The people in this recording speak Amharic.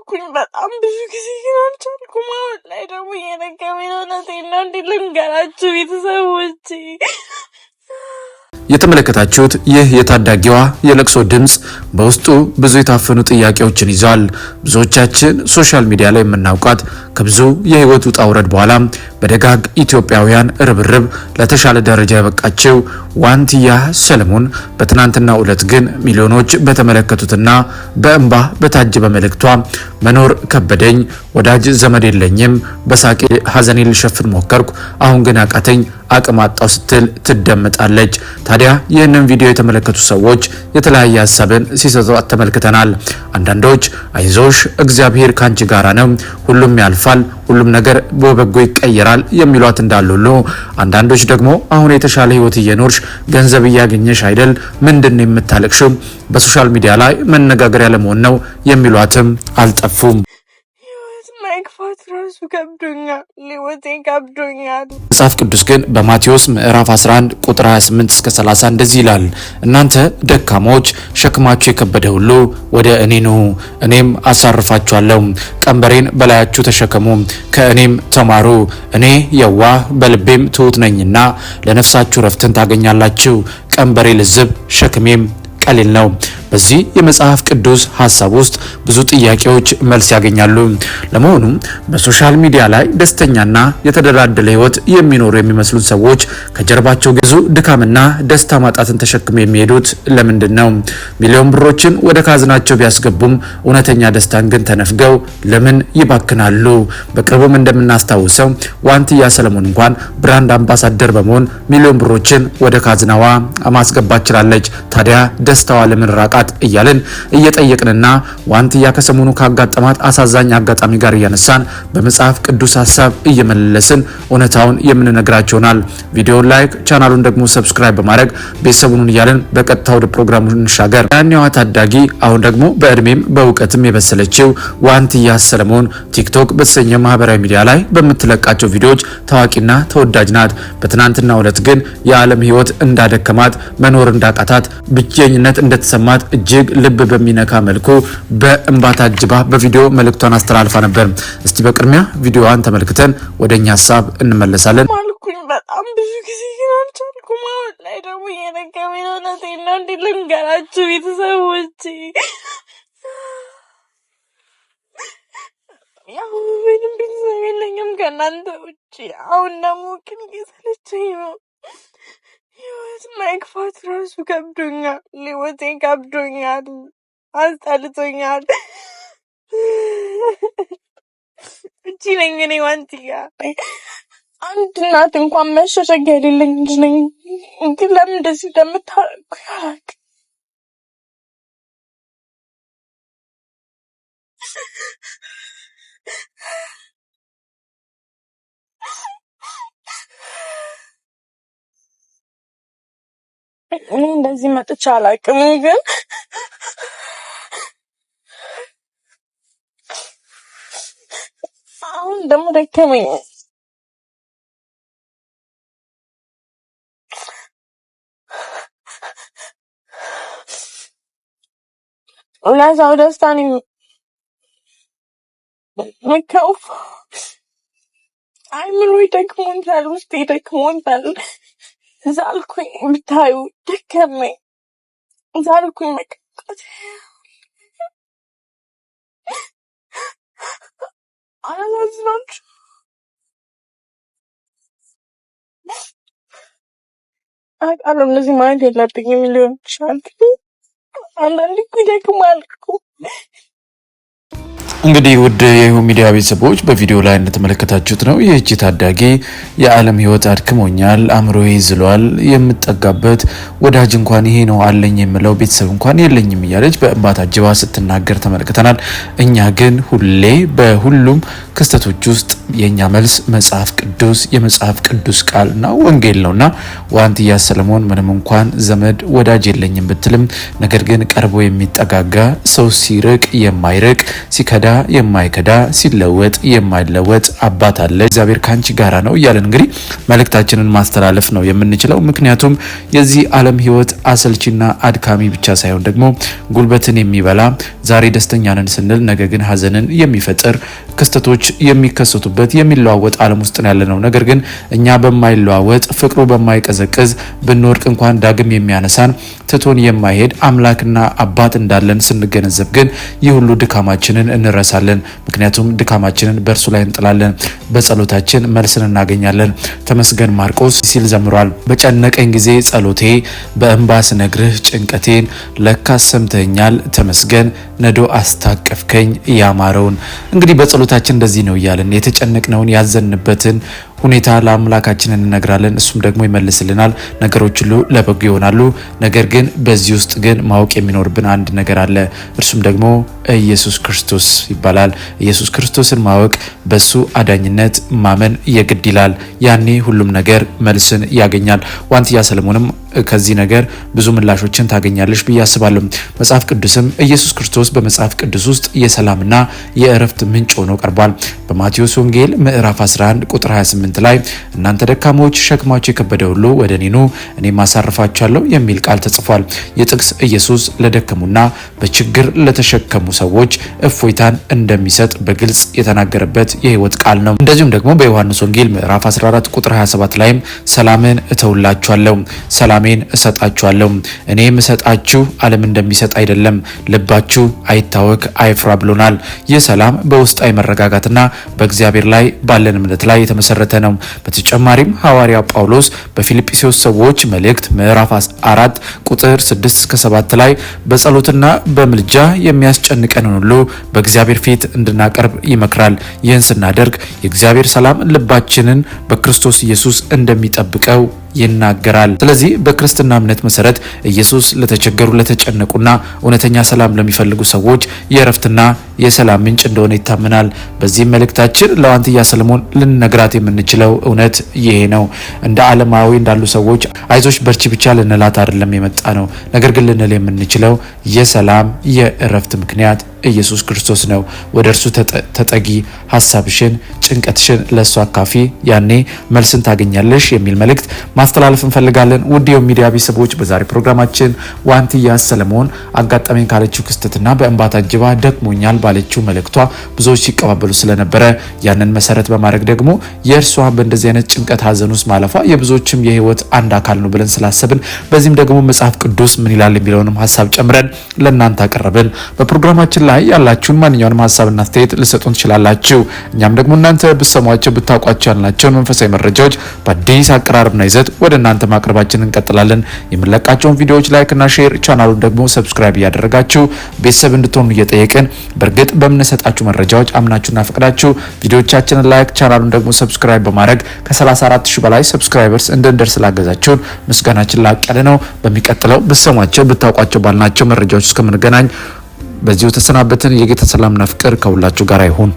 አልኩኝ በጣም ብዙ ጊዜ ግን አልቻልኩም። አሁን ላይ ደግሞ የነገመኝ እውነቴን ነው። እንዴት ልንገራችሁ ቤተሰቦቼ? የተመለከታችሁት ይህ የታዳጊዋ የለቅሶ ድምጽ በውስጡ ብዙ የታፈኑ ጥያቄዎችን ይዟል። ብዙዎቻችን ሶሻል ሚዲያ ላይ የምናውቃት ከብዙ የህይወት ውጣ ውረድ በኋላ በደጋግ ኢትዮጵያውያን ርብርብ ለተሻለ ደረጃ ያበቃችው ዋንትያ ሰለሞን በትናንትናው ዕለት ግን ሚሊዮኖች በተመለከቱትና በእንባ በታጀበ መልእክቷ መኖር ከበደኝ፣ ወዳጅ ዘመድ የለኝም፣ በሳቄ ሀዘኔን ልሸፍን ሞከርኩ፣ አሁን ግን አቃተኝ፣ አቅም አጣው ስትል ትደመጣለች። ታዲያ ይህንን ቪዲዮ የተመለከቱ ሰዎች የተለያየ ሀሳብን ሲሰጧት ተመልክተናል። አንዳንዶች አይዞሽ እግዚአብሔር ካንቺ ጋራ ነው፣ ሁሉም ያልፋል፣ ሁሉም ነገር በበጎ ይቀየራል የሚሏት እንዳሉ ሁሉ አንዳንዶች ደግሞ አሁን የተሻለ ህይወት እየኖርሽ ገንዘብ እያገኘሽ አይደል ምንድነው የምታለቅሽው? በሶሻል ሚዲያ ላይ መነጋገሪያ ለመሆን ነው የሚሏትም አልጠፉም። መግፋት ራሱ ከብዶኛል፣ ህይወቴ ከብዶኛል። መጽሐፍ ቅዱስ ግን በማቴዎስ ምዕራፍ 11 ቁጥር 28 እስከ 30 እንደዚህ ይላል፣ እናንተ ደካሞች ሸክማችሁ የከበደ ሁሉ ወደ እኔ ኑ፣ እኔም አሳርፋችኋለሁ። ቀንበሬን በላያችሁ ተሸከሙ፣ ከእኔም ተማሩ፣ እኔ የዋህ በልቤም ትሑት ነኝና ለነፍሳችሁ ረፍትን ታገኛላችሁ። ቀንበሬ ልዝብ ሸክሜም ቀሊል ነው። በዚህ የመጽሐፍ ቅዱስ ሐሳብ ውስጥ ብዙ ጥያቄዎች መልስ ያገኛሉ። ለመሆኑ በሶሻል ሚዲያ ላይ ደስተኛና የተደላደለ ህይወት የሚኖሩ የሚመስሉት ሰዎች ከጀርባቸው ብዙ ድካምና ደስታ ማጣትን ተሸክመው የሚሄዱት ለምንድን ነው? ሚሊዮን ብሮችን ወደ ካዝናቸው ቢያስገቡም እውነተኛ ደስታን ግን ተነፍገው ለምን ይባክናሉ? በቅርቡም እንደምናስታውሰው ዋንትያ ሰለሞን እንኳን ብራንድ አምባሳደር በመሆን ሚሊዮን ብሮችን ወደ ካዝናዋ ማስገባት ችላለች። ታዲያ ደስታዋ ለምን ራቃ እያልን እየጠየቅንና ዋንትያ ከሰሞኑ ካጋጠማት አሳዛኝ አጋጣሚ ጋር እያነሳን በመጽሐፍ ቅዱስ ሐሳብ እየመለስን እውነታውን የምንነግራችሁናል። ቪዲዮውን ላይክ፣ ቻናሉን ደግሞ ሰብስክራይብ በማድረግ ቤተሰቡን እያልን በቀጥታ ወደ ፕሮግራሙ እንሻገር። ያኔዋ ታዳጊ አሁን ደግሞ በእድሜም በእውቀትም የበሰለችው ዋንትያ ሰለሞን ቲክቶክ በተሰኘው ማህበራዊ ሚዲያ ላይ በምትለቃቸው ቪዲዮዎች ታዋቂና ተወዳጅ ናት። በትናንትናው ዕለት ግን የዓለም ህይወት እንዳደከማት፣ መኖር እንዳቃታት፣ ብቸኝነት እንደተሰማት እጅግ ልብ በሚነካ መልኩ በእንባ ታጅባ በቪዲዮ መልእክቷን አስተላልፋ ነበር። እስቲ በቅድሚያ ቪዲዮዋን ተመልክተን ወደኛ ሐሳብ እንመለሳለን። አልኩኝ በጣም ብዙ ጊዜ ግን አልቻልኩም። አሁን ላይ ደግሞ የነገመኝ እውነቴን ነው። እንዴት ልንገራችሁ ቤተሰቦቼ? ያው ምንም ቤተሰብ የለኝም ከእናንተ ውጭ። አሁን ደግሞ ግን እየሰለቸኝ ነው። ህይወት መግፋት ራሱ ከብዶኛል፣ ህይወቴ ከብዶኛል፣ አስጠልቶኛል። እቺ ነኝ እኔ ዋንትያ። አንድ እናት እንኳን መሸሸጊያ የሌለኝ ልጅ ነኝ። ግን ለምን እንደዚህ እንደምታረጉ አላውቅም። እኔ እንደዚህ መጥቼ አላውቅም። ግን አሁን ደግሞ ደከመኝ። ለሰው ደስታን መከውፍ አይምሮ ይደክሞኛል፣ ውስጤ ይደክሞኛል። ዛልኩኝ ብታዩ ደከመኝ። ዛልኩኝ መቀጥቀጥ አላዝናችሁ። አውቃለሁ እንደዚህ ማለት የለብኝም ሊሆን ይችላል። አንዳንዴ እኮ ይደክማል እኮ። እንግዲህ ውድ የይሁ ሚዲያ ቤተሰቦች በቪዲዮ ላይ እንደተመለከታችሁት ነው ይህቺ ታዳጊ የዓለም ህይወት አድክሞኛል፣ አእምሮዬ ዝሏል፣ የምጠጋበት ወዳጅ እንኳን ይሄ ነው አለኝ የምለው ቤተሰብ እንኳን የለኝም እያለች በእንባ ታጅባ ስትናገር ተመልክተናል። እኛ ግን ሁሌ በሁሉም ክስተቶች ውስጥ የኛ መልስ መጽሐፍ ቅዱስ፣ የመጽሐፍ ቅዱስ ቃልና ወንጌል ነውና ዋንትያ ሰለሞን ምንም እንኳን ዘመድ ወዳጅ የለኝም ብትልም ነገር ግን ቀርቦ የሚጠጋጋ ሰው ሲርቅ የማይርቅ ሲከዳ የማይከዳ ሲለወጥ የማይለወጥ አባት አለ። እግዚአብሔር ካንቺ ጋራ ነው እያለን እንግዲህ መልእክታችንን ማስተላለፍ ነው የምንችለው። ምክንያቱም የዚህ ዓለም ህይወት አሰልቺና አድካሚ ብቻ ሳይሆን ደግሞ ጉልበትን የሚበላ ዛሬ ደስተኛ ነን ስንል ነገ ግን ሀዘንን የሚፈጥር ክስተቶች የሚከሰቱበት የሚለዋወጥ ዓለም ውስጥ ያለነው። ነገር ግን እኛ በማይለዋወጥ ፍቅሩ በማይቀዘቅዝ ብንወድቅ እንኳን ዳግም የሚያነሳን ትቶን የማይሄድ አምላክና አባት እንዳለን ስንገነዘብ ግን ይህ ሁሉ ድካማችንን እንረሳለን። ምክንያቱም ድካማችንን በእርሱ ላይ እንጥላለን። በጸሎታችን መልስን እናገኛለን። ተመስገን ማርቆስ ሲል ዘምሯል። በጨነቀኝ ጊዜ ጸሎቴ በእንባ ስነግርህ ጭንቀቴን ለካስ ሰምተኛል ተመስገን ነዶ አስታቀፍከኝ ያማረውን። እንግዲህ በጸሎታችን እንደዚህ ነው እያለን የተጨነቅነውን ያዘንበትን ሁኔታ ለአምላካችን እንነግራለን። እሱም ደግሞ ይመልስልናል። ነገሮች ሁሉ ለበጎ ይሆናሉ። ነገር ግን በዚህ ውስጥ ግን ማወቅ የሚኖርብን አንድ ነገር አለ። እርሱም ደግሞ ኢየሱስ ክርስቶስ ይባላል። ኢየሱስ ክርስቶስን ማወቅ በሱ አዳኝነት ማመን የግድ ይላል። ያኔ ሁሉም ነገር መልስን ያገኛል። ዋንትያ ሰለሞንም ከዚህ ነገር ብዙ ምላሾችን ታገኛለሽ ብዬ አስባለሁ። መጽሐፍ ቅዱስም ኢየሱስ ክርስቶስ በመጽሐፍ ቅዱስ ውስጥ የሰላምና የእረፍት ምንጭ ሆኖ ቀርቧል። በማቴዎስ ወንጌል ምዕራፍ 11 ቁጥር 28 ላይ እናንተ ደካሞች ሸክማችሁ የከበደ ሁሉ ወደ እኔ ኑ እኔም አሳርፋችኋለሁ የሚል ቃል ተጽፏል። የጥቅስ ኢየሱስ ለደከሙና በችግር ለተሸከሙ ሰዎች እፎይታን እንደሚሰጥ በግልጽ የተናገረበት የህይወት ቃል ነው። እንደዚሁም ደግሞ በዮሐንስ ወንጌል ምዕራፍ 14 ቁጥር 27 ላይም ሰላምን እተውላችኋለሁ ሰላሜን እሰጣችኋለሁ እኔ የምሰጣችሁ ዓለም እንደሚሰጥ አይደለም ልባችሁ አይታወክ አይፍራ ብሎናል። ይህ ሰላም በውስጣዊ መረጋጋትና በእግዚአብሔር ላይ ባለን እምነት ላይ የተመሰረተ ነው። በተጨማሪም ሐዋርያው ጳውሎስ በፊልጵስዩስ ሰዎች መልእክት ምዕራፍ 4 ቁጥር 6-7 ላይ በጸሎትና በምልጃ የሚያስጨንቀንን ሁሉ በእግዚአብሔር ፊት እንድናቀርብ ይመክራል። ይህን ስናደርግ የእግዚአብሔር ሰላም ልባችንን በክርስቶስ ኢየሱስ እንደሚጠብቀው ይናገራል። ስለዚህ በክርስትና እምነት መሰረት ኢየሱስ ለተቸገሩ ለተጨነቁና እውነተኛ ሰላም ለሚፈልጉ ሰዎች የእረፍትና የሰላም ምንጭ እንደሆነ ይታመናል። በዚህም መልእክታችን ለዋንትያ ሰለሞን ልንነግራት የምንችለው እውነት ይሄ ነው። እንደ ዓለማዊ እንዳሉ ሰዎች አይዞሽ በርቺ ብቻ ልንላት አይደለም የመጣ ነው። ነገር ግን ልንል የምንችለው የሰላም የእረፍት ምክንያት ኢየሱስ ክርስቶስ ነው። ወደ እርሱ ተጠጊ፣ ሐሳብሽን ጭንቀትሽን ለእሱ አካፊ፣ ያኔ መልስን ታገኛለሽ የሚል መልእክት ማስተላለፍ እንፈልጋለን። ውድ የሚዲያ ቤተሰቦች በዛሬ ፕሮግራማችን ዋንትያ ሰለሞን አጋጣሚን ካለችው ክስተትና በእንባ ታጅባ ደክሞኛል ባለችው መልእክቷ ብዙዎች ሲቀባበሉ ስለነበረ ያንን መሰረት በማድረግ ደግሞ የእርሷ በእንደዚህ አይነት ጭንቀት ሀዘን ውስጥ ማለፏ የብዙዎችም የህይወት አንድ አካል ነው ብለን ስላሰብን በዚህም ደግሞ መጽሐፍ ቅዱስ ምን ይላል የሚለውንም ሀሳብ ጨምረን ለእናንተ አቀረብን። በፕሮግራማችን ላይ ያላችሁን ማንኛውንም ሀሳብና አስተያየት ልሰጡን ትችላላችሁ። እኛም ደግሞ እናንተ ብትሰሟቸው ብታውቋቸው ያልናቸውን መንፈሳዊ መረጃዎች በአዲስ አቀራረብና ይዘት ወደ እናንተ ማቅረባችንን እንቀጥላለን። የምንለቃቸውን ቪዲዮዎች ላይክ እና ሼር፣ ቻናሉን ደግሞ ሰብስክራይብ እያደረጋችሁ ቤተሰብ እንድትሆኑ እየጠየቅን በእርግጥ በምንሰጣችሁ መረጃዎች አምናችሁና ፈቅዳችሁ ቪዲዮዎቻችንን ላይክ ቻናሉን ደግሞ ሰብስክራይብ በማድረግ ከ34000 በላይ ሰብስክራይበርስ እንድንደርስ ላገዛችሁን ምስጋናችን ላቅ ያለ ነው። በሚቀጥለው ብትሰሟቸው ብታውቋቸው ባልናቸው መረጃዎች እስከምንገናኝ በዚሁ ተሰናበትን። የጌታ ሰላምና ፍቅር ከሁላችሁ ጋር ይሁን።